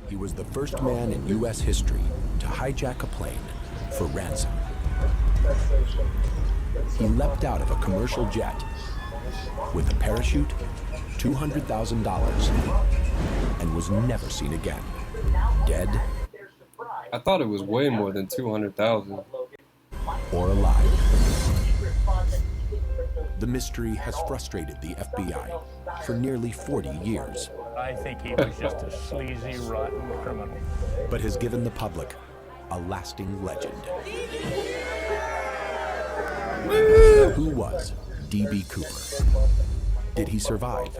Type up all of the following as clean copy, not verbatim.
He was the first man in U.S. history to hijack a plane for ransom. He leapt out of a commercial jet with a parachute, $200,000, and was never seen again. Dead. I thought it was way more than 200,000. Or alive. The mystery has frustrated the FBI for nearly 40 years. I think he was just a sleazy, rotten criminal. But has given the public a lasting legend. Who was D.B. Cooper? Did he survive?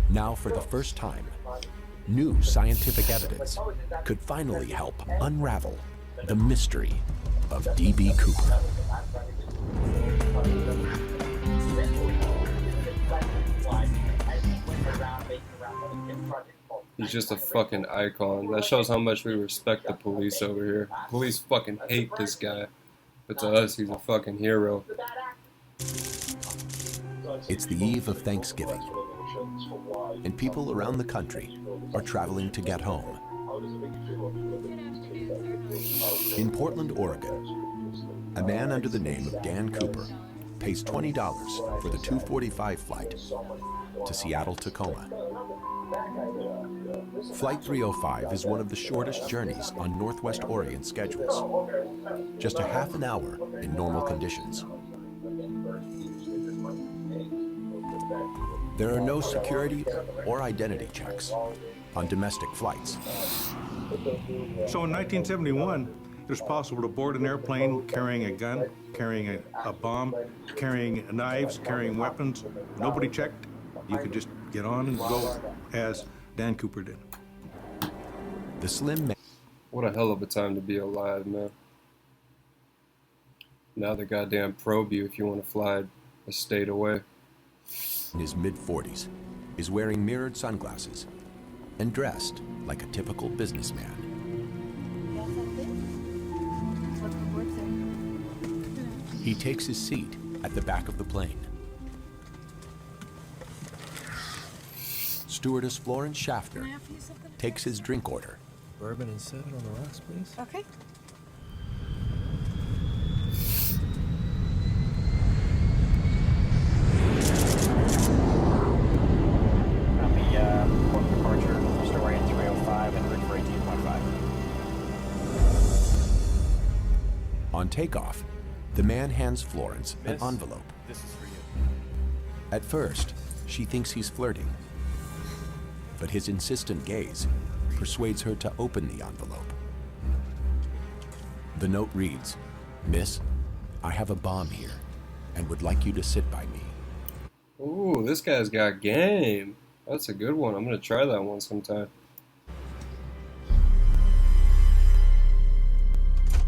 Now, for the first time, new scientific evidence could finally help unravel the mystery of D.B. Cooper. He's just a fucking icon. That shows how much we respect the police over here. Police fucking hate this guy. But to us, he's a fucking hero. It's the eve of Thanksgiving, and people around the country are traveling to get home. In Portland, Oregon, a man under the name of Dan Cooper pays $20 for the 2:45 flight to Seattle-Tacoma. Flight 305 is one of the shortest journeys on Northwest Orient schedules, just a half an hour in normal conditions. There are no security or identity checks on domestic flights. So in 1971, it was possible to board an airplane carrying a gun, carrying a bomb, carrying knives, carrying weapons. Nobody checked. You could just get on and go as Dan Cooper did. The slim man. What a hell of a time to be alive, man. Now they goddamn probe you if you want to fly a state away. In his mid-40s, is wearing mirrored sunglasses and dressed like a typical businessman. He takes his seat at the back of the plane. Stewardess Florence Schaffner takes his drink order. Bourbon and 7 on the rocks, please. Okay. Port departure, Mr. Orient 305 and route for 18.5. On takeoff, the man hands Florence an envelope. This is for you. At first, she thinks he's flirting, but his insistent gaze persuades her to open the envelope. The note reads, "Miss, I have a bomb here and would like you to sit by me." Ooh, this guy's got game. That's a good one. I'm gonna try that one sometime.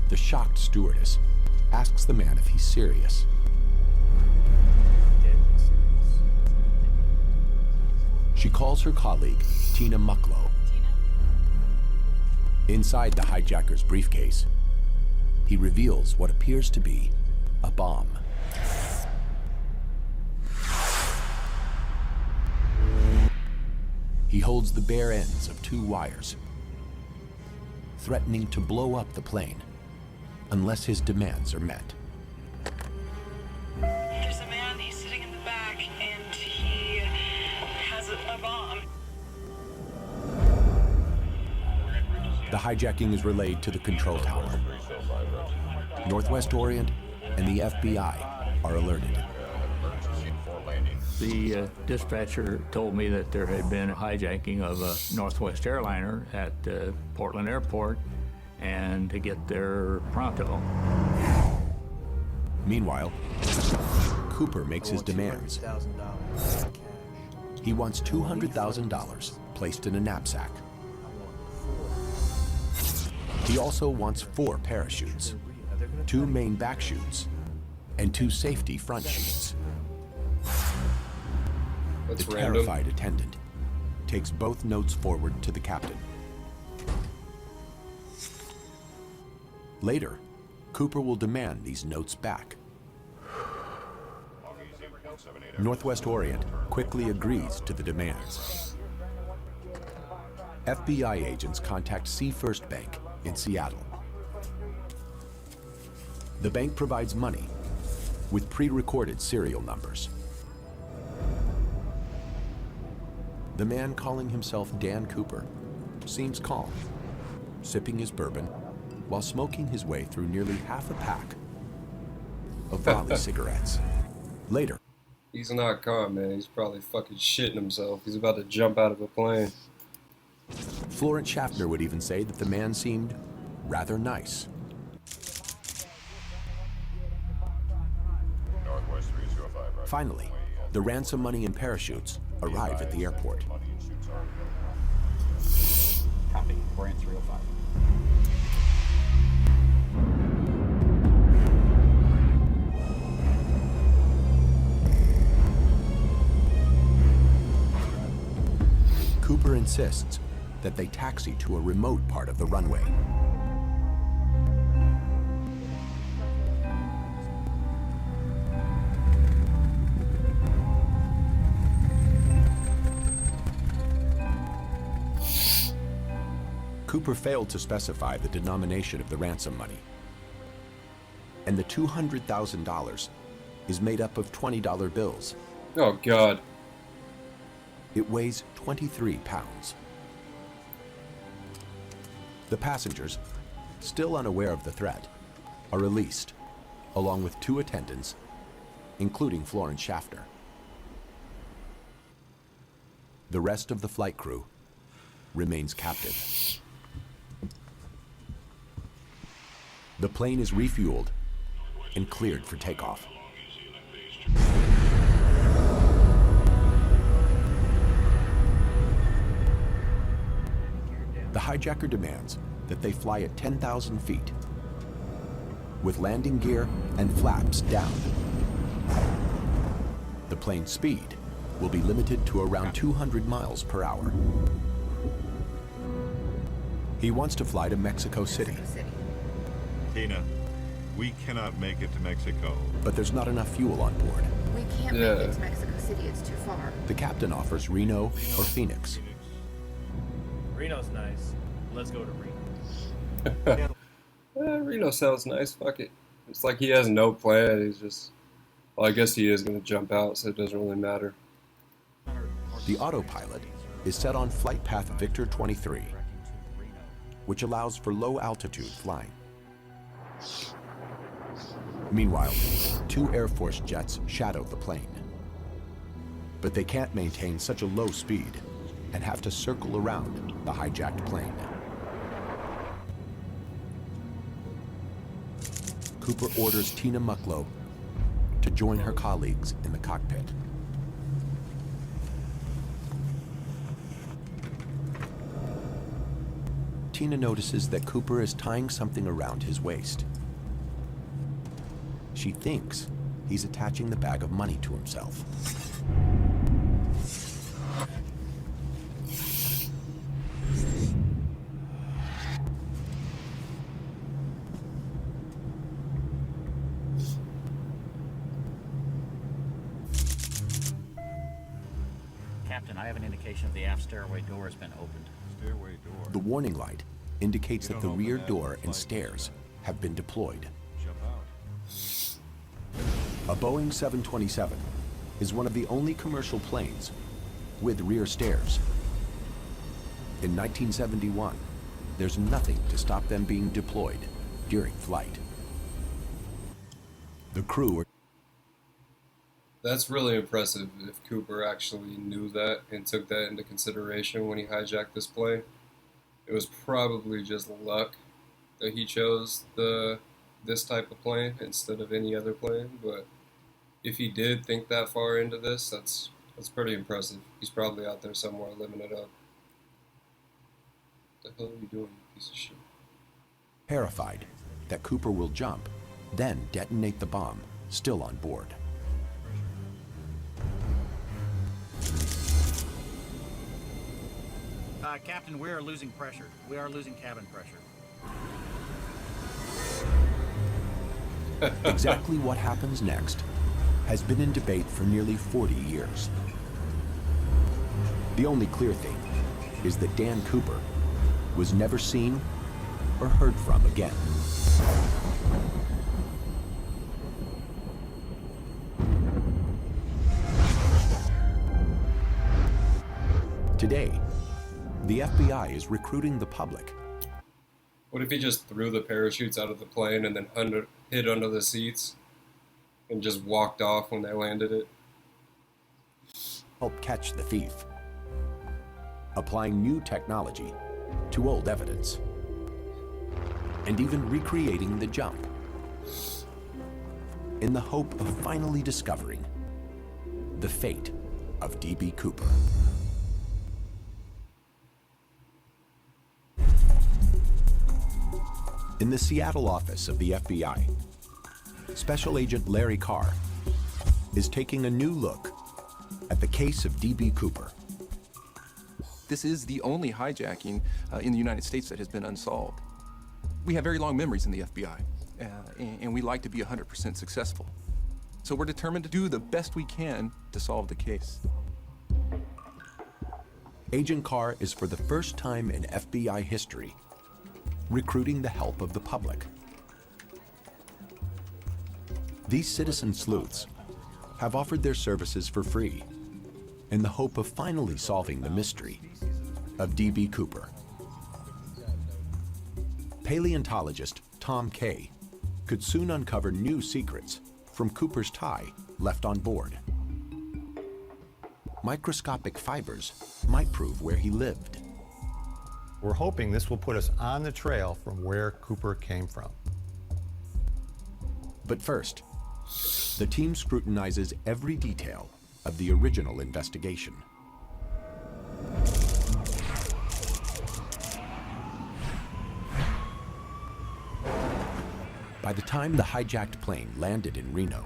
The shocked stewardess asks the man if he's serious. She calls her colleague, Tina Mucklow. Inside the hijacker's briefcase, he reveals what appears to be a bomb. He holds the bare ends of 2 wires, threatening to blow up the plane unless his demands are met. There's a man, he's sitting in the back, and he has a bomb. The hijacking is relayed to the control tower. Northwest Orient and the FBI are alerted. The dispatcher told me that there had been a hijacking of a Northwest airliner at Portland Airport and to get there pronto. Meanwhile, Cooper makes his demands. He wants $200,000 placed in a knapsack. He also wants 4 parachutes, 2 main back chutes, and 2 safety front chutes. That's The random. terrified attendant takes both notes forward to the captain. Later, Cooper will demand these notes back. Northwest Orient quickly agrees to the demands. FBI agents contact Sea First Bank in Seattle. The bank provides money with pre-recorded serial numbers. The man calling himself Dan Cooper seems calm, sipping his bourbon while smoking his way through nearly half a pack of Raleigh cigarettes. Later, He's not calm, man. He's probably fucking shitting himself. He's about to jump out of a plane. Florence Schaffner would even say that the man seemed rather nice. Finally, the ransom money and parachutes arrive at the airport. Copy. Brand 305. Cooper insists that they taxi to a remote part of the runway. Cooper failed to specify the denomination of the ransom money, and the $200,000 is made up of $20 bills. Oh, God. It weighs 23 pounds. The passengers, still unaware of the threat, are released, along with 2 attendants, including Florence Schaffner. The rest of the flight crew remains captive. The plane is refueled and cleared for takeoff. The hijacker demands that they fly at 10,000 feet, with landing gear and flaps down. The plane's speed will be limited to around 200 miles per hour. He wants to fly to Mexico City, Tina, we cannot make it to Mexico. but there's not enough fuel on board. We can't Yeah. make it to Mexico City, it's too far. The captain offers Reno or Phoenix. Reno's nice. Let's go to Reno. Reno sounds nice. Fuck it. It's like he has no plan. He's just... Well, I guess he is going to jump out, so it doesn't really matter. The autopilot is set on flight path Victor 23, which allows for low altitude flying. Meanwhile, 2 Air Force jets shadow the plane. But they can't maintain such a low speed and have to circle around the hijacked plane. Cooper orders Tina Mucklow to join her colleagues in the cockpit. Tina notices that Cooper is tying something around his waist. She thinks he's attaching the bag of money to himself. Captain, I have an indication of the aft stairway door has been opened. Stairway door. The warning light indicates You that don't the open rear that door with and light. stairs have been deployed. Jump out. A Boeing 727 is one of the only commercial planes with rear stairs. In 1971, there's nothing to stop them being deployed during flight. The crew are That's really impressive if Cooper actually knew that and took that into consideration when he hijacked this plane. It was probably just luck that he chose this type of plane instead of any other plane, but if he did think that far into this, that's pretty impressive. He's probably out there somewhere living it up. What the hell are you doing, you piece of shit? terrified that Cooper will jump, then detonate the bomb, still on board. Captain, we are losing pressure. We are losing cabin pressure. Exactly what happens next has been in debate for nearly 40 years. The only clear thing is that Dan Cooper was never seen or heard from again. Today, the FBI is recruiting the public. What if he just threw the parachutes out of the plane and then hid under the seats and just walked off when they landed it? Help catch the thief, applying new technology to old evidence, and even recreating the jump in the hope of finally discovering the fate of D.B. Cooper. In the Seattle office of the FBI, Special Agent Larry Carr is taking a new look at the case of D.B. Cooper. This is the only hijacking in the United States that has been unsolved. We have very long memories in the FBI, and we like to be 100% successful. So we're determined to do the best we can to solve the case. Agent Carr is, for the first time in FBI history, recruiting the help of the public. These citizen sleuths have offered their services for free in the hope of finally solving the mystery of D.B. Cooper. Paleontologist Tom Kay could soon uncover new secrets from Cooper's tie left on board. Microscopic fibers might prove where he lived. We're hoping this will put us on the trail from where Cooper came from. But first, the team scrutinizes every detail of the original investigation. By the time the hijacked plane landed in Reno,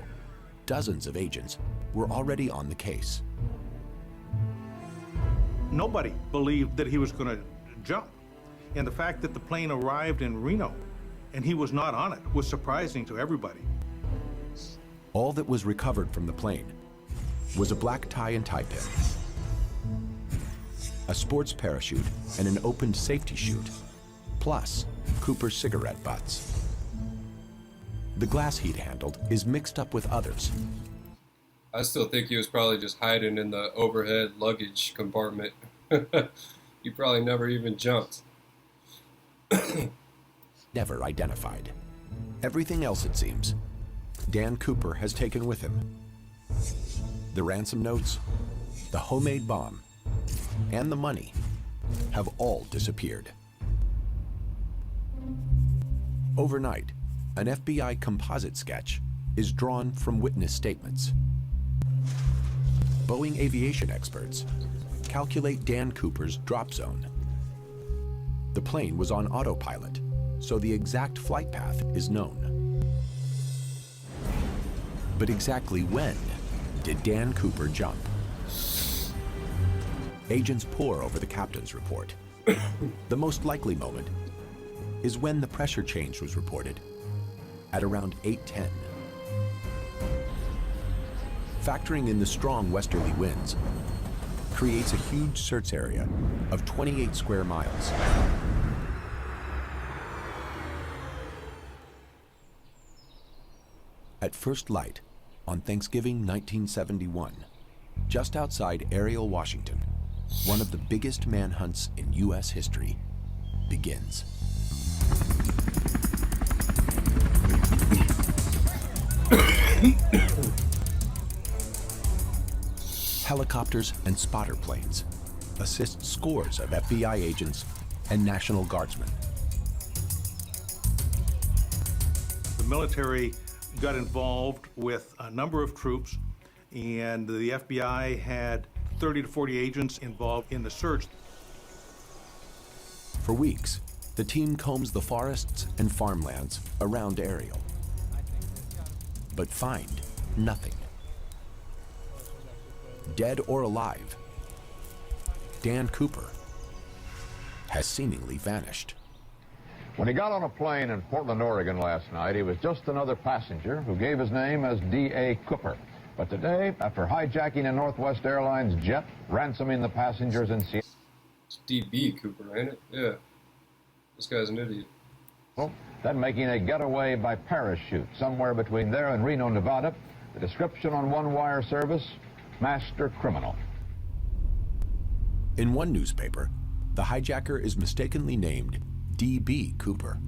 dozens of agents were already on the case. Nobody believed that he was going to jump. And the fact that the plane arrived in Reno and he was not on it was surprising to everybody. All that was recovered from the plane was a black tie and tie pin, a sports parachute, and an opened safety chute, plus Cooper's cigarette butts. The glass he'd handled is mixed up with others. I still think he was probably just hiding in the overhead luggage compartment. He probably never even jumped. Never identified. Everything else, it seems, Dan Cooper has taken with him. The ransom notes, the homemade bomb, and the money have all disappeared. Overnight, an FBI composite sketch is drawn from witness statements. Boeing aviation experts calculate Dan Cooper's drop zone. The plane was on autopilot, so the exact flight path is known. But exactly when did Dan Cooper jump? Agents pore over the captain's report. The most likely moment is when the pressure change was reported, at around 8:10. Factoring in the strong westerly winds creates a huge search area of 28 square miles. At first light, on Thanksgiving 1971, just outside Ariel, Washington, one of the biggest manhunts in U.S. history begins. Helicopters and spotter planes assist scores of FBI agents and National Guardsmen. The military got involved with a number of troops, and the FBI had 30 to 40 agents involved in the search. For weeks, the team combs the forests and farmlands around Ariel, but find nothing. Dead or alive, Dan Cooper has seemingly vanished. When he got on a plane in Portland, Oregon last night, he was just another passenger who gave his name as D.A. Cooper. But today, after hijacking a Northwest Airlines jet, ransoming the passengers in Seattle... DB Cooper, ain't it? Yeah. This guy's an idiot. Well, then making a getaway by parachute somewhere between there and Reno, Nevada. The description on one wire service, master criminal. In one newspaper, the hijacker is mistakenly named D.B. Cooper.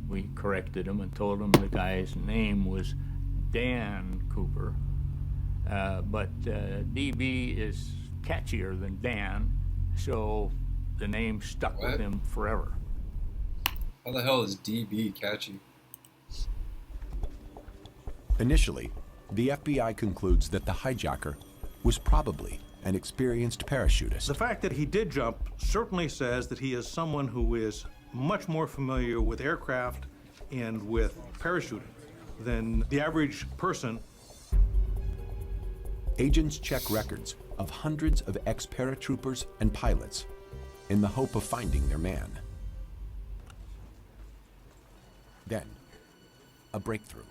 We corrected him and told him the guy's name was Dan Cooper. But DB is catchier than Dan, so the name stuck with him forever. How the hell is DB catchy? Initially, the FBI concludes that the hijacker was probably an experienced parachutist. The fact that he did jump certainly says that he is someone who is much more familiar with aircraft and with parachuting than the average person. Agents check records of hundreds of ex-paratroopers and pilots in the hope of finding their man. Then, a breakthrough.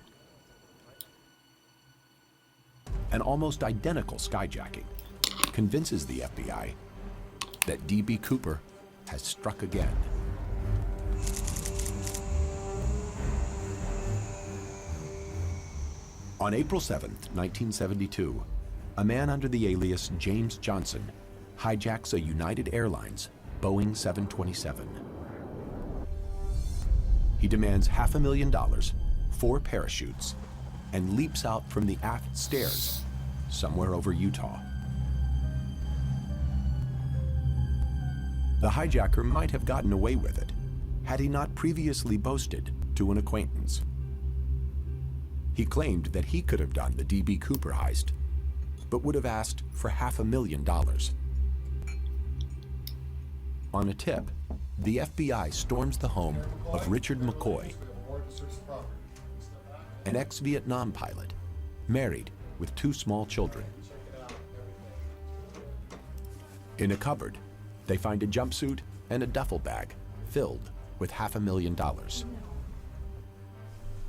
An almost identical skyjacking convinces the FBI that D.B. Cooper has struck again. On April 7th, 1972, a man under the alias James Johnson hijacks a United Airlines Boeing 727. He demands $500,000, 4 parachutes, and leaps out from the aft stairs somewhere over Utah. The hijacker might have gotten away with it had he not previously boasted to an acquaintance. He claimed that he could have done the D.B. Cooper heist, but would have asked for $500,000. On a tip, the FBI storms the home of Richard McCoy, an ex-Vietnam pilot, married with 2 small children. In a cupboard, they find a jumpsuit and a duffel bag filled with $500,000.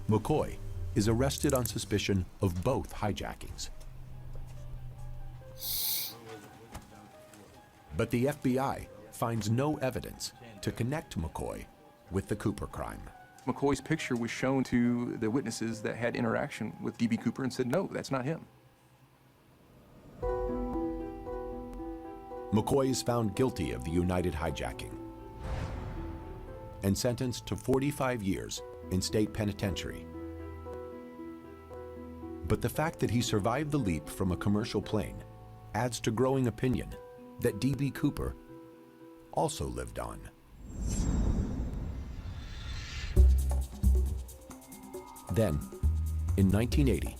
McCoy is arrested on suspicion of both hijackings. But the FBI finds no evidence to connect McCoy with the Cooper crime. McCoy's picture was shown to the witnesses that had interaction with D.B. Cooper and said, no, that's not him. McCoy is found guilty of the United hijacking and sentenced to 45 years in state penitentiary. But the fact that he survived the leap from a commercial plane adds to growing opinion that D.B. Cooper also lived on. Then, in 1980,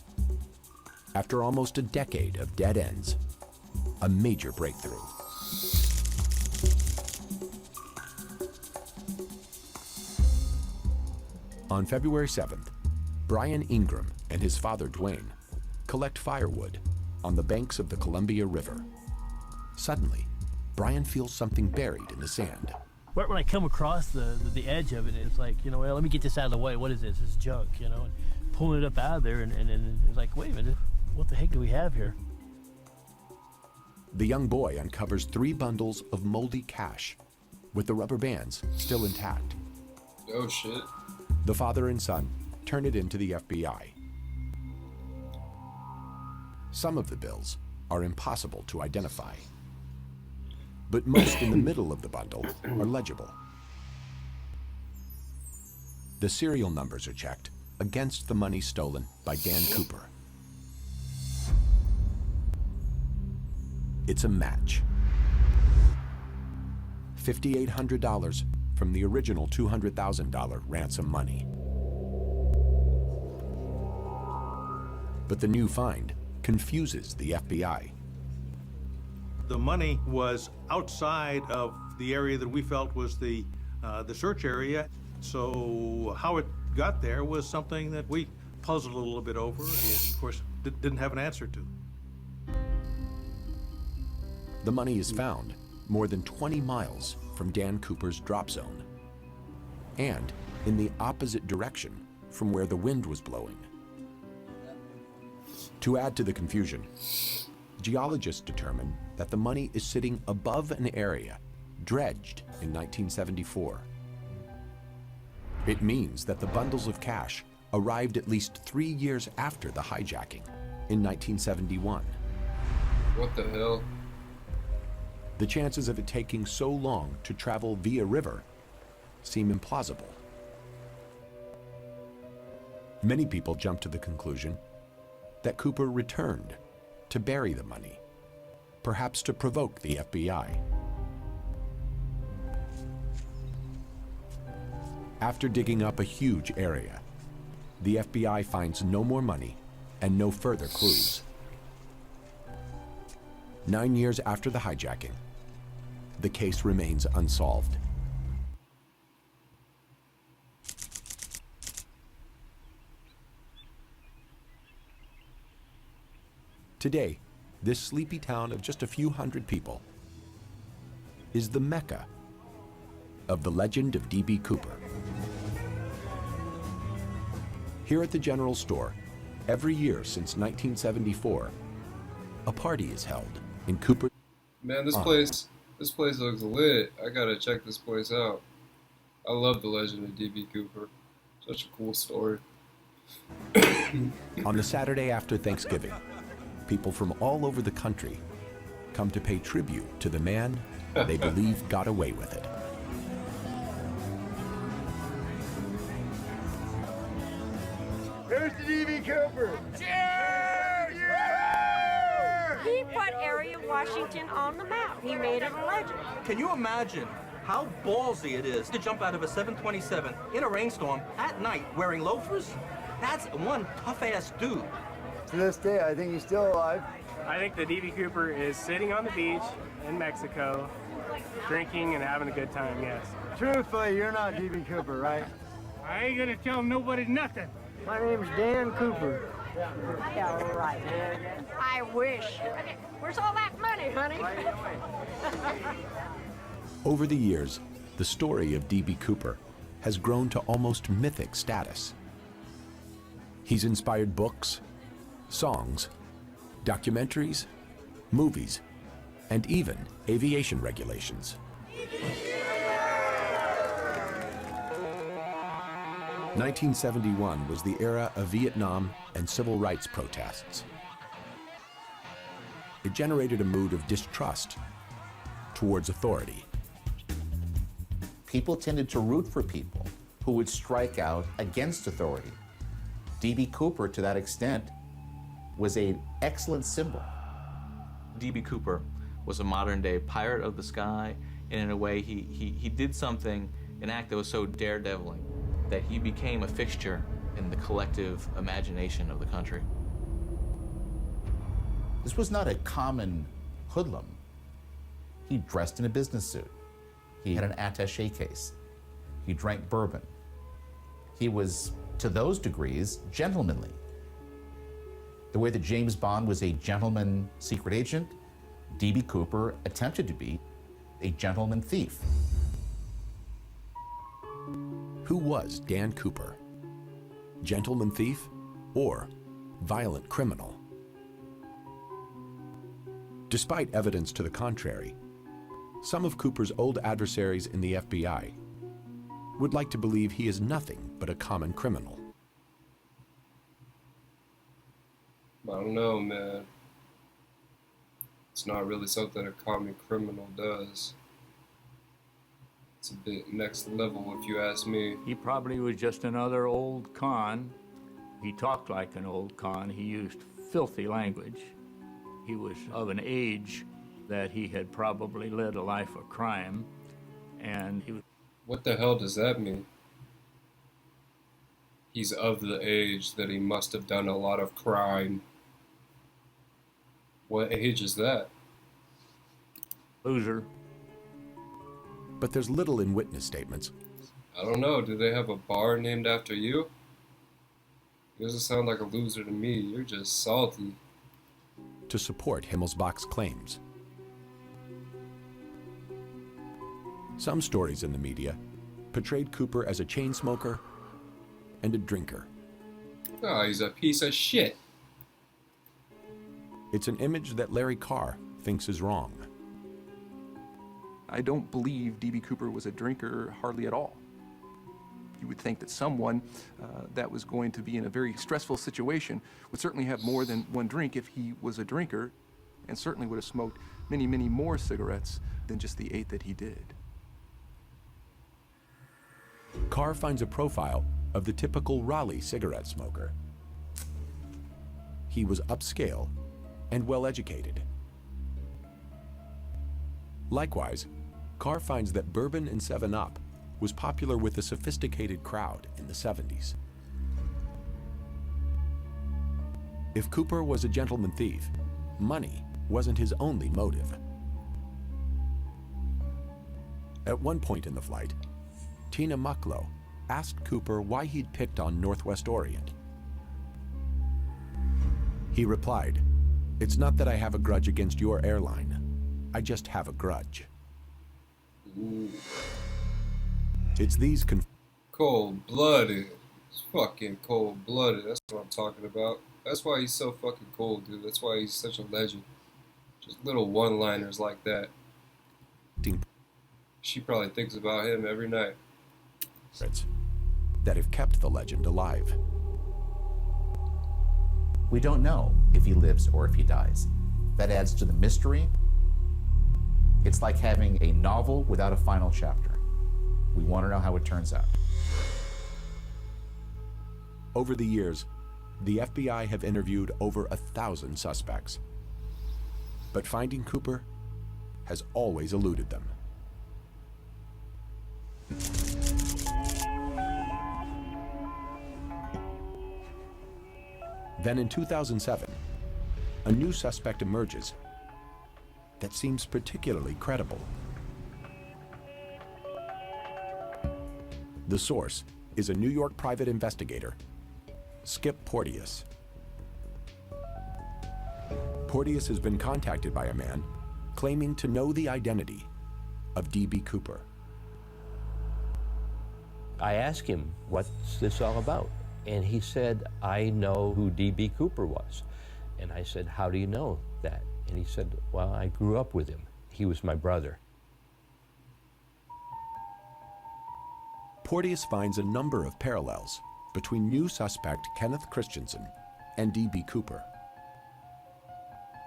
after almost a decade of dead ends, a major breakthrough. On February 7th, Brian Ingram and his father Dwayne collect firewood on the banks of the Columbia River. Suddenly, Brian feels something buried in the sand. Right when I come across the edge of it, it's like, well, let me get this out of the way. What is this? This is junk, and pulling it up out of there, and then it's like, wait a minute, what the heck do we have here? The young boy uncovers 3 bundles of moldy cash, with the rubber bands still intact. Oh, shit. The father and son turn it into the FBI. Some of the bills are impossible to identify, but most in the middle of the bundle are legible. The serial numbers are checked against the money stolen by Dan Cooper. It's a match. $5,800 from the original $200,000 ransom money. But the new find confuses the FBI. The money was outside of the area that we felt was the search area. So how it got there was something that we puzzled a little bit over and, of course, didn't have an answer to. The money is found more than 20 miles from Dan Cooper's drop zone and in the opposite direction from where the wind was blowing. To add to the confusion, geologists determine that the money is sitting above an area dredged in 1974. It means that the bundles of cash arrived at least 3 years after the hijacking, in 1971. What the hell? The chances of it taking so long to travel via river seem implausible. Many people jump to the conclusion that Cooper returned to bury the money, perhaps to provoke the FBI. After digging up a huge area, the FBI finds no more money and no further clues. 9 years after the hijacking, the case remains unsolved. Today, this sleepy town of just a few hundred people is the Mecca of the legend of D.B. Cooper. Here at the General Store, every year since 1974, a party is held in Cooper. Man, this place looks lit. I gotta check this place out. I love the legend of D.B. Cooper. Such a cool story. On the Saturday after Thanksgiving, people from all over the country come to pay tribute to the man they believe got away with it. Here's the D.B. Cooper. Cheers! He put Area Washington on the map. He made it a legend. Can you imagine how ballsy it is to jump out of a 727 in a rainstorm at night wearing loafers? That's one tough-ass dude. To this day, I think he's still alive. I think the D.B. Cooper is sitting on the beach in Mexico, drinking and having a good time, yes. Truthfully, you're not D.B. Cooper, right? I ain't gonna tell nobody nothing. My name's Dan Cooper. Yeah, right. I wish. Where's all that money, honey? Over the years, the story of D.B. Cooper has grown to almost mythic status. He's inspired books, songs, documentaries, movies, and even aviation regulations. 1971 was the era of Vietnam and civil rights protests. It generated a mood of distrust towards authority. People tended to root for people who would strike out against authority. D.B. Cooper, to that extent, was an excellent symbol. D.B. Cooper was a modern-day pirate of the sky, and in a way he did something, an act that was so daredeviling, that he became a fixture in the collective imagination of the country. This was not a common hoodlum. He dressed in a business suit. He had an attaché case. He drank bourbon. He was, to those degrees, gentlemanly. The way that James Bond was a gentleman secret agent, D.B. Cooper attempted to be a gentleman thief. Who was Dan Cooper? Gentleman thief or violent criminal? Despite evidence to the contrary, some of Cooper's old adversaries in the FBI would like to believe he is nothing but a common criminal. I don't know, man. It's not really something a common criminal does. It's a bit next level, if you ask me. He probably was just another old con. He talked like an old con. He used filthy language. He was of an age that he had probably led a life of crime, and he was... What the hell does that mean? He's of the age that he must have done a lot of crime. What age is that? Loser. But there's little in witness statements. I don't know. Do they have a bar named after you? He doesn't sound like a loser to me. You're just salty. To support Himmelsbach's claims. Some stories in the media portrayed Cooper as a chain smoker and a drinker. Oh, he's a piece of shit. It's an image that Larry Carr thinks is wrong. I don't believe D.B. Cooper was a drinker hardly at all. You would think that someone that was going to be in a very stressful situation would certainly have more than one drink if he was a drinker, and certainly would have smoked many, many more cigarettes than just the 8 that he did. Carr finds a profile of the typical Raleigh cigarette smoker. He was upscale and well-educated. Likewise, Carr finds that bourbon and 7-Up was popular with a sophisticated crowd in the 70s. If Cooper was a gentleman thief, money wasn't his only motive. At one point in the flight, Tina Mucklow asked Cooper why he'd picked on Northwest Orient. He replied, "It's not that I have a grudge against your airline. I just have a grudge." Ooh. It's these cold-blooded. It's fucking cold-blooded. That's what I'm talking about. That's why he's so fucking cold, dude. That's why he's such a legend. Just little one-liners like that. She probably thinks about him every night. That have kept the legend alive. We don't know if he lives or if he dies. That adds to the mystery. It's like having a novel without a final chapter. We want to know how it turns out. Over the years, the FBI have interviewed over 1,000 suspects. But finding Cooper has always eluded them. Then in 2007, a new suspect emerges that seems particularly credible. The source is a New York private investigator, Skip Porteous. Porteous has been contacted by a man claiming to know the identity of D.B. Cooper. I asked him, what's this all about? And he said, I know who D.B. Cooper was. And I said, how do you know that? And he said, well, I grew up with him. He was my brother. Porteous finds a number of parallels between new suspect Kenneth Christensen and D.B. Cooper.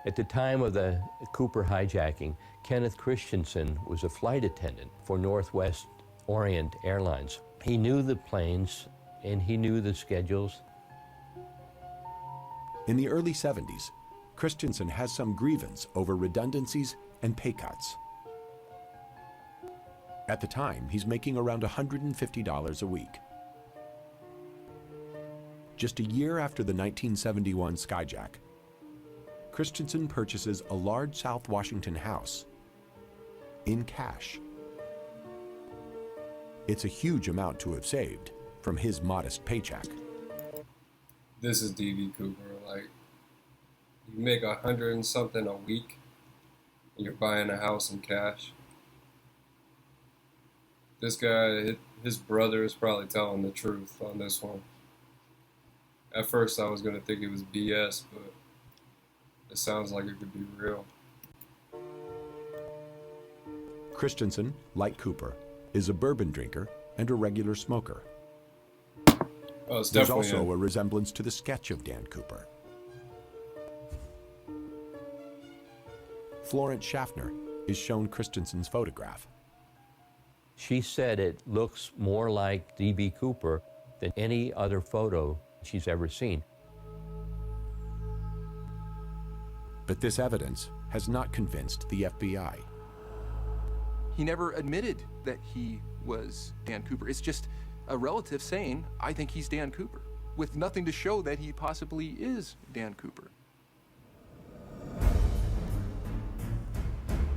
At the time of the Cooper hijacking, Kenneth Christensen was a flight attendant for Northwest Orient Airlines. He knew the planes and he knew the schedules. In the early 70s, Christensen has some grievance over redundancies and pay cuts. At the time, he's making around $150 a week. Just a year after the 1971 skyjack, Christensen purchases a large South Washington house in cash. It's a huge amount to have saved from his modest paycheck. This is D.B. Cooper. Like, you make $100 and something a week, and you're buying a house in cash. This guy, his brother is probably telling the truth on this one. At first, I was going to think it was BS, but it sounds like it could be real. Christensen, like Cooper, is a bourbon drinker and a regular smoker. Oh, it's There's definitely also a resemblance to the sketch of Dan Cooper. Florence Schaffner is shown Christensen's photograph. She said it looks more like D.B. Cooper than any other photo she's ever seen. But this evidence has not convinced the FBI. He never admitted that he was Dan Cooper. It's just a relative saying, I think he's Dan Cooper, with nothing to show that he possibly is Dan Cooper.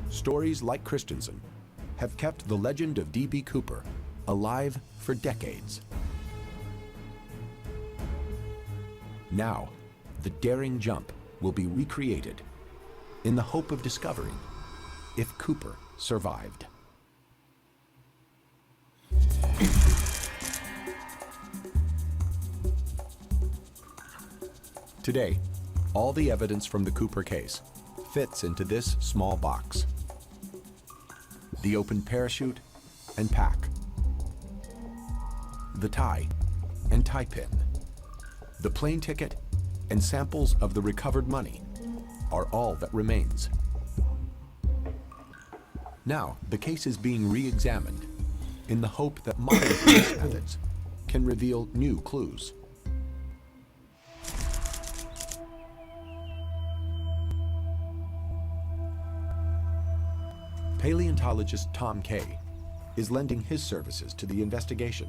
Stories like Christensen have kept the legend of D.B. Cooper alive for decades. Now, the daring jump will be recreated in the hope of discovering if Cooper survived. Today, all the evidence from the Cooper case fits into this small box. the open parachute and pack, the tie and tie pin, the plane ticket, and samples of the recovered money are all that remains. Now, the case is being re-examined in the hope that modern police methods can reveal new clues. Paleontologist Tom Kay is lending his services to the investigation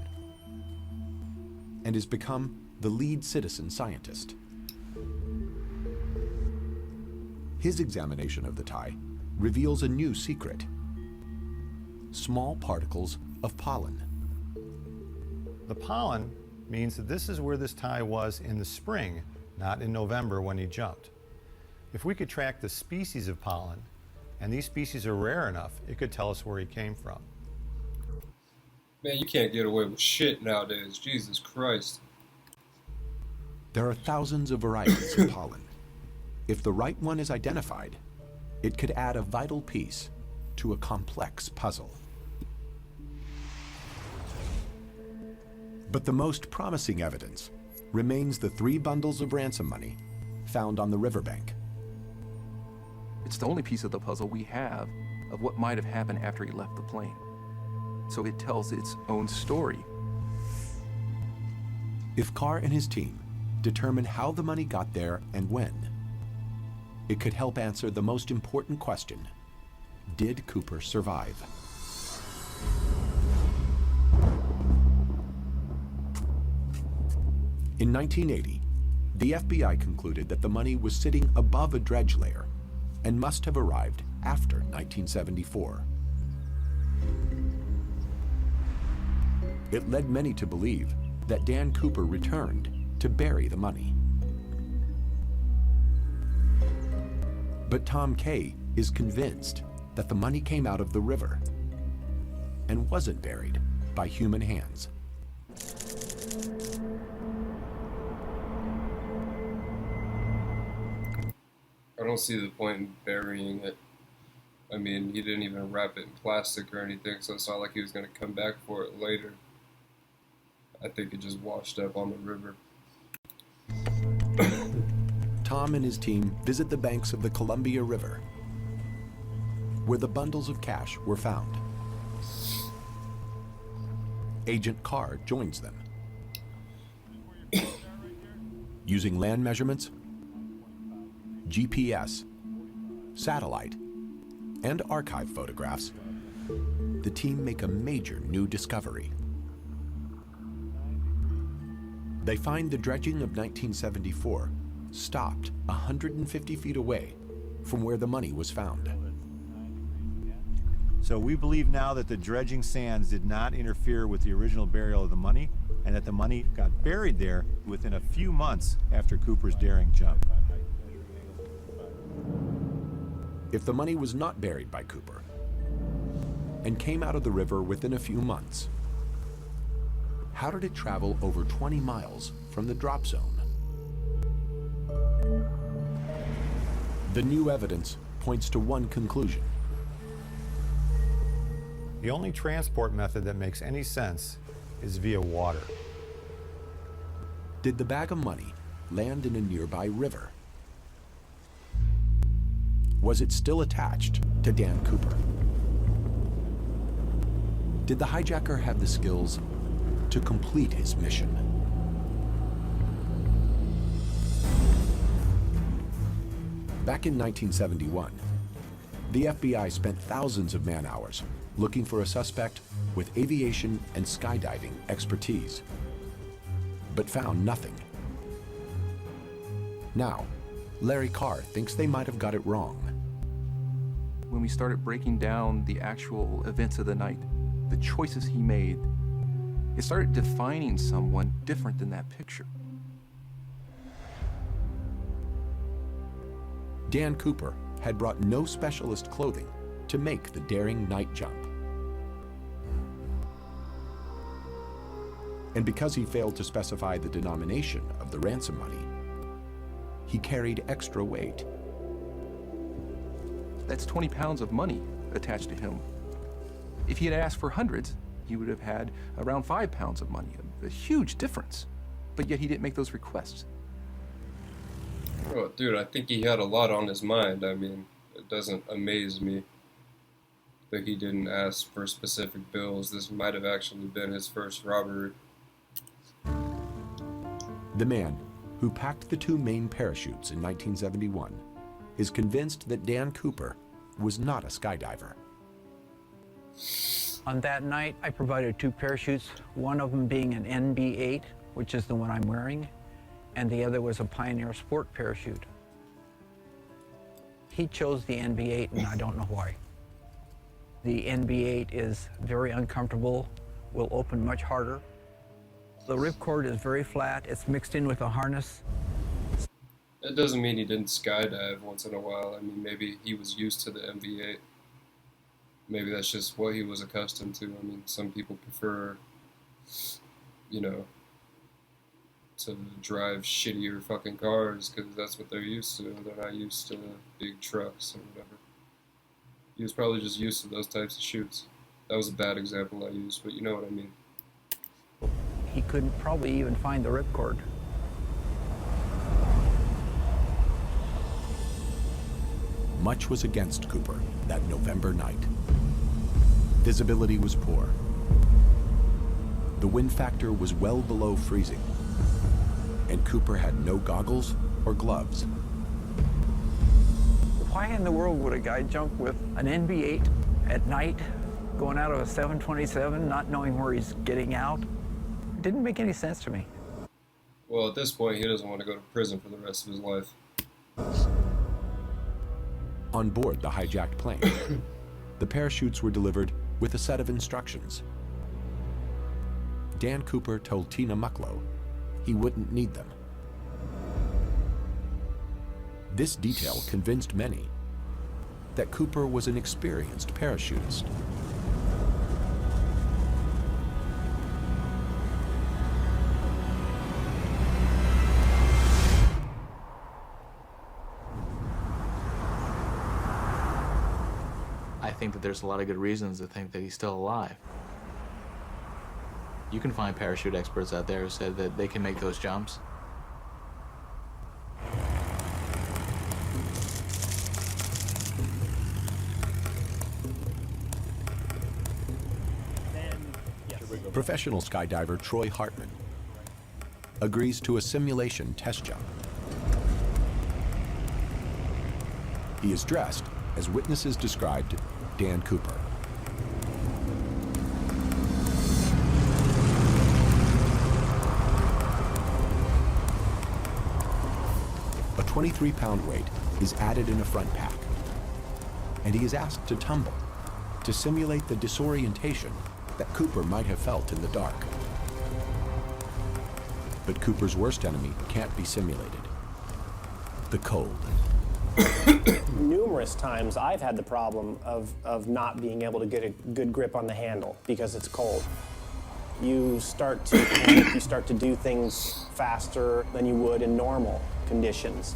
and has become the lead citizen scientist. His examination of the tie reveals a new secret: small particles of pollen. The pollen means that this is where this tie was in the spring, not in November when he jumped. If we could track the species of pollen, and these species are rare enough, it could tell us where he came from. Man, you can't get away with shit nowadays. Jesus Christ. There are thousands of varieties of pollen. If the right one is identified, it could add a vital piece to a complex puzzle. But the most promising evidence remains the 3 bundles of ransom money found on the riverbank. It's the only piece of the puzzle we have of what might have happened after he left the plane. So it tells its own story. If Carr and his team determine how the money got there and when, it could help answer the most important question: did Cooper survive? In 1980, the FBI concluded that the money was sitting above a dredge layer and must have arrived after 1974. It led many to believe that Dan Cooper returned to bury the money. But Tom Kay is convinced that the money came out of the river and wasn't buried by human hands. I don't see the point in burying it. I mean, he didn't even wrap it in plastic or anything, so it's not like he was going to come back for it later. I think it just washed up on the river. Tom and his team visit the banks of the Columbia River, where the bundles of cash were found. Agent Carr joins them. Using land measurements, GPS, satellite, and archive photographs, the team make a major new discovery. They find the dredging of 1974 stopped 150 feet away from where the money was found. So we believe now that the dredging sands did not interfere with the original burial of the money, and that the money got buried there within a few months after Cooper's daring jump. If the money was not buried by Cooper and came out of the river within a few months, how did it travel over 20 miles from the drop zone? The new evidence points to one conclusion. The only transport method that makes any sense is via water. Did the bag of money land in a nearby river? Was it still attached to Dan Cooper? Did the hijacker have the skills to complete his mission? Back in 1971, the FBI spent thousands of man-hours looking for a suspect with aviation and skydiving expertise, but found nothing. Now, Larry Carr thinks they might have got it wrong. When we started breaking down the actual events of the night, the choices he made, it started defining someone different than that picture. Dan Cooper had brought no specialist clothing to make the daring night jump. And because he failed to specify the denomination of the ransom money, he carried extra weight. That's 20 pounds of money attached to him. If he had asked for hundreds, he would have had around 5 pounds of money, a huge difference. But yet he didn't make those requests. Oh, dude, I think he had a lot on his mind. I mean, it doesn't amaze me that he didn't ask for specific bills. This might have actually been his first robbery. The man who packed the 2 main parachutes in 1971 is convinced that Dan Cooper was not a skydiver. On that night, I provided 2 parachutes, one of them being an NB-8, which is the one I'm wearing, and the other was a Pioneer Sport parachute. He chose the NB-8, and I don't know why. The NB-8 is very uncomfortable, will open much harder. The ripcord is very flat, it's mixed in with a harness. That doesn't mean he didn't skydive once in a while. I mean, maybe he was used to the NB-8. Maybe that's just what he was accustomed to. I mean, some people prefer, you know, to drive shittier fucking cars because that's what they're used to. They're not used to big trucks or whatever. He was probably just used to those types of shoots. That was a bad example I used, but you know what I mean. He couldn't probably even find the ripcord. Much was against Cooper that November night. Visibility was poor. The wind factor was well below freezing, and Cooper had no goggles or gloves. Why in the world would a guy jump with an NB-8 at night, going out of a 727, not knowing where he's getting out? It didn't make any sense to me. Well, at this point, he doesn't want to go to prison for the rest of his life. On board the hijacked plane, the parachutes were delivered with a set of instructions. Dan Cooper told Tina Mucklow he wouldn't need them. This detail convinced many that Cooper was an experienced parachutist. I think that there's a lot of good reasons to think that he's still alive. You can find parachute experts out there who said that they can make those jumps. Professional skydiver Troy Hartman agrees to a simulation test jump. He is dressed as witnesses described Dan Cooper. A 23-pound weight is added in a front pack, and he is asked to tumble to simulate the disorientation that Cooper might have felt in the dark. But Cooper's worst enemy can't be simulated: the cold. Numerous times I've had the problem of not being able to get a good grip on the handle because it's cold. You start to panic, you start to do things faster than you would in normal conditions.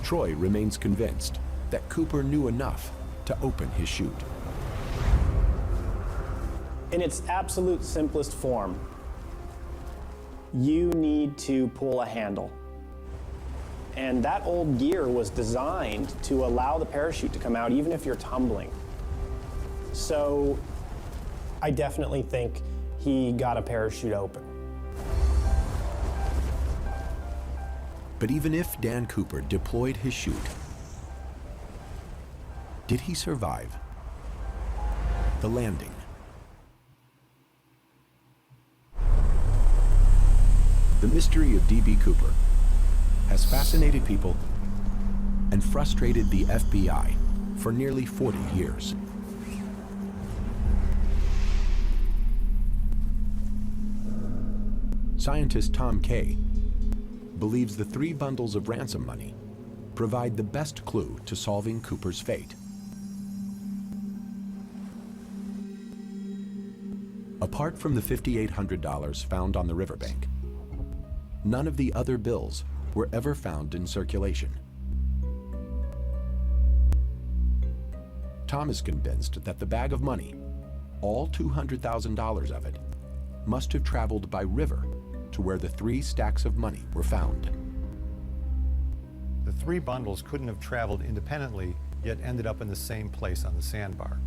Troy remains convinced that Cooper knew enough to open his chute. In its absolute simplest form, you need to pull a handle. And that old gear was designed to allow the parachute to come out even if you're tumbling. So I definitely think he got a parachute open. But even if Dan Cooper deployed his chute, did he survive the landing? The mystery of D.B. Cooper has fascinated people and frustrated the FBI for nearly 40 years. Scientist Tom Kay believes the 3 bundles of ransom money provide the best clue to solving Cooper's fate. Apart from the $5,800 found on the riverbank, none of the other bills were ever found in circulation. Tom is convinced that the bag of money, all $200,000 of it, must have traveled by river to where the 3 stacks of money were found. The 3 bundles couldn't have traveled independently, yet ended up in the same place on the sandbar.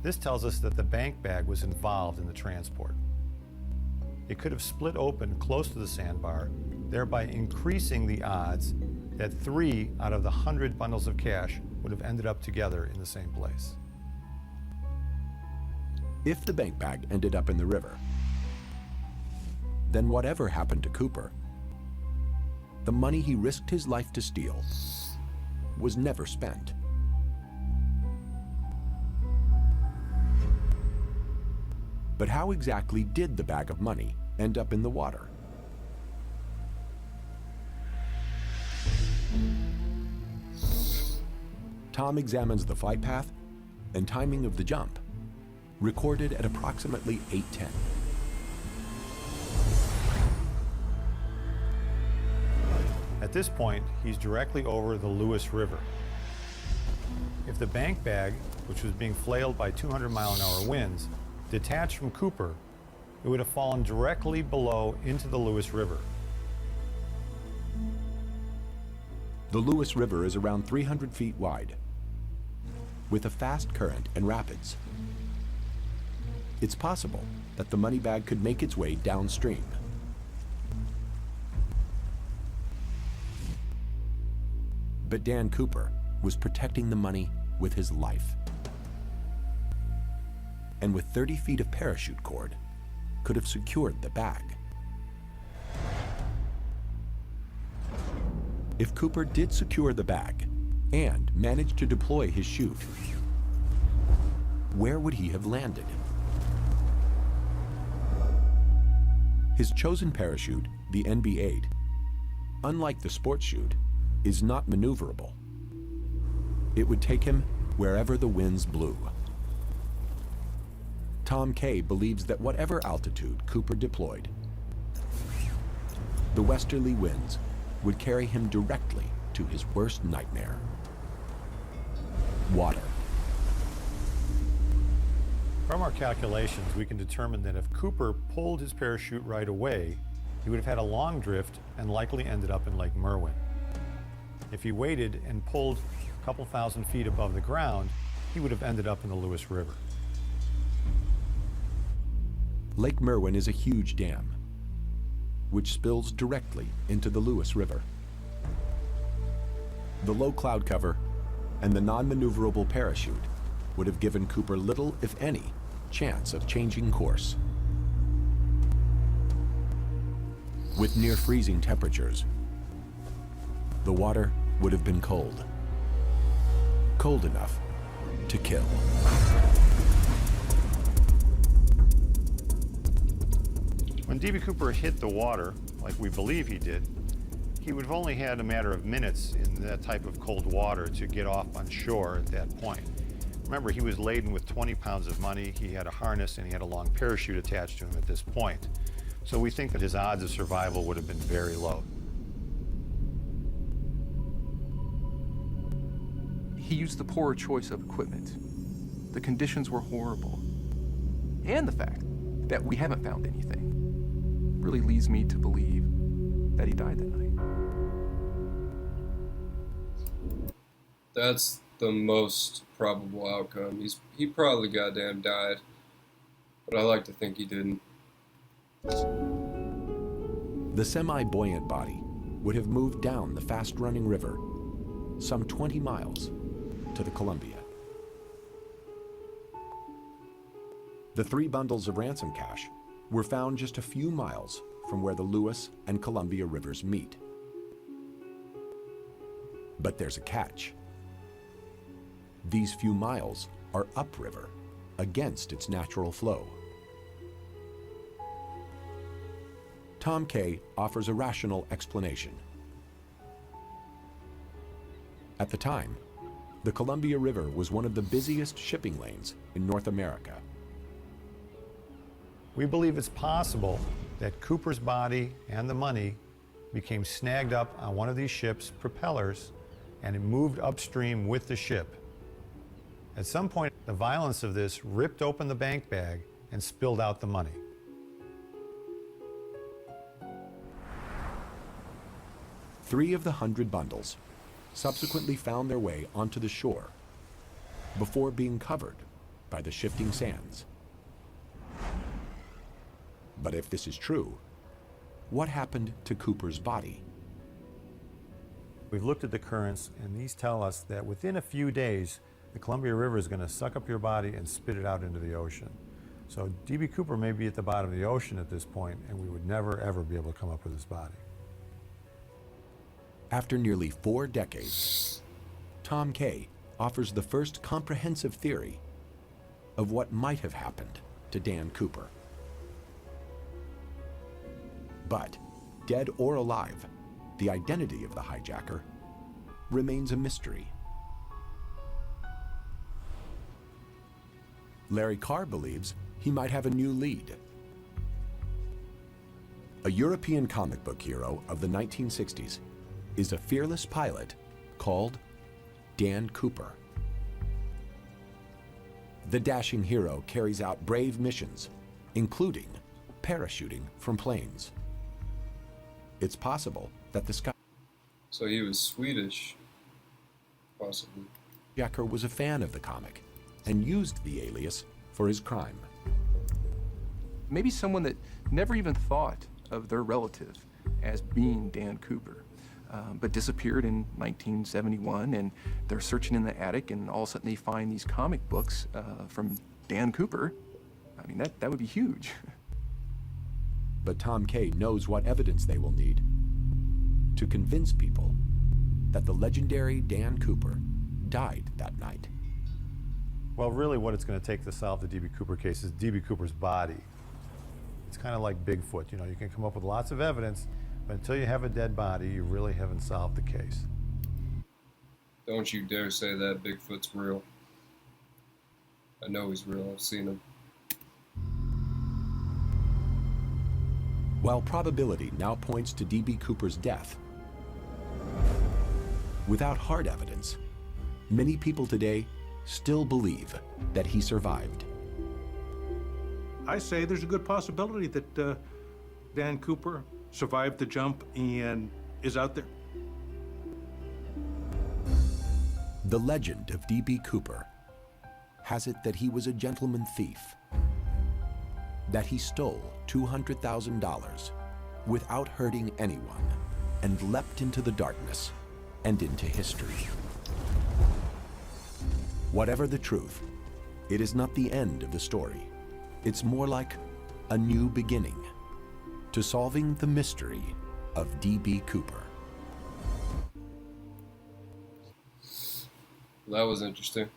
This tells us that the bank bag was involved in the transport. It could have split open close to the sandbar, thereby increasing the odds that 3 out of the 100 bundles of cash would have ended up together in the same place. If the bank bag ended up in the river, then whatever happened to Cooper, the money he risked his life to steal was never spent. But how exactly did the bag of money end up in the water? Tom examines the flight path and timing of the jump, recorded at approximately 8:10. At this point, he's directly over the Lewis River. If the bank bag, which was being flailed by 200-mile-an-hour winds, detached from Cooper, it would have fallen directly below into the Lewis River. The Lewis River is around 300 feet wide, with a fast current and rapids. It's possible that the money bag could make its way downstream. But Dan Cooper was protecting the money with his life. And with 30 feet of parachute cord, could have secured the bag. If Cooper did secure the bag and managed to deploy his chute, where would he have landed? His chosen parachute, the NB-8, unlike the sports chute, is not maneuverable. It would take him wherever the winds blew. Tom Kay believes that whatever altitude Cooper deployed, the westerly winds would carry him directly to his worst nightmare: water. From our calculations, we can determine that if Cooper pulled his parachute right away, he would have had a long drift and likely ended up in Lake Merwin. If he waited and pulled a couple thousand feet above the ground, he would have ended up in the Lewis River. Lake Merwin is a huge dam, which spills directly into the Lewis River. The low cloud cover and the non-maneuverable parachute would have given Cooper little, if any, chance of changing course. With near freezing temperatures, the water would have been cold. Cold enough to kill. When D.B. Cooper hit the water, like we believe he did, he would have only had a matter of minutes in that type of cold water to get off on shore at that point. Remember, he was laden with 20 pounds of money, he had a harness, and he had a long parachute attached to him at this point. So we think that his odds of survival would have been very low. He used the poorer choice of equipment. The conditions were horrible. And the fact that we haven't found anything really leads me to believe that he died that night. That's the most probable outcome. He probably goddamn died, but I like to think he didn't. The semi-buoyant body would have moved down the fast-running river some 20 miles to the Columbia. The 3 bundles of ransom cash were found just a few miles from where the Lewis and Columbia rivers meet. But there's a catch. These few miles are upriver, against its natural flow. Tom Kay offers a rational explanation. At the time, the Columbia River was one of the busiest shipping lanes in North America. We believe it's possible that Cooper's body and the money became snagged up on one of these ships' propellers and it moved upstream with the ship. At some point, the violence of this ripped open the bank bag and spilled out the money. Three of the 100 bundles subsequently found their way onto the shore before being covered by the shifting sands. But if this is true, what happened to Cooper's body? We've looked at the currents, and these tell us that within a few days, the Columbia River is going to suck up your body and spit it out into the ocean. So D.B. Cooper may be at the bottom of the ocean at this point, and we would never, ever be able to come up with his body. After nearly 4 decades, Tom Kay offers the first comprehensive theory of what might have happened to Dan Cooper. But, dead or alive, the identity of the hijacker remains a mystery. Larry Carr believes he might have a new lead. A European comic book hero of the 1960s is a fearless pilot called Dan Cooper. The dashing hero carries out brave missions, including parachuting from planes. It's possible that the sky... So he was Swedish, possibly. Hijacker was a fan of the comic and used the alias for his crime. Maybe someone that never even thought of their relative as being Dan Cooper, but disappeared in 1971, and they're searching in the attic, and all of a sudden they find these comic books from Dan Cooper. I mean, that would be huge. But Tom Kay knows what evidence they will need to convince people that the legendary Dan Cooper died that night. Well, really what it's going to take to solve the D.B. Cooper case is D.B. Cooper's body. It's kind of like Bigfoot. You know, you can come up with lots of evidence, but until you have a dead body, you really haven't solved the case. Don't you dare say that Bigfoot's real. I know he's real. I've seen him. While probability now points to D.B. Cooper's death, without hard evidence, many people today still believe that he survived. I say there's a good possibility that Dan Cooper survived the jump and is out there. The legend of D.B. Cooper has it that he was a gentleman thief, that he stole $200,000 without hurting anyone and leapt into the darkness and into history. Whatever the truth, it is not the end of the story. It's more like a new beginning to solving the mystery of D.B. Cooper. That was interesting.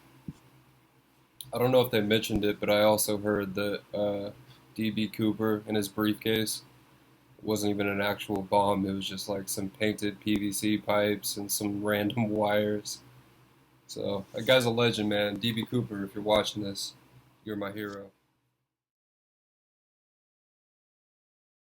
I don't know if they mentioned it, but I also heard that D.B. Cooper in his briefcase wasn't even an actual bomb. It was just like some painted PVC pipes and some random wires. So that guy's a legend, man. D.B. Cooper, if you're watching this, you're my hero.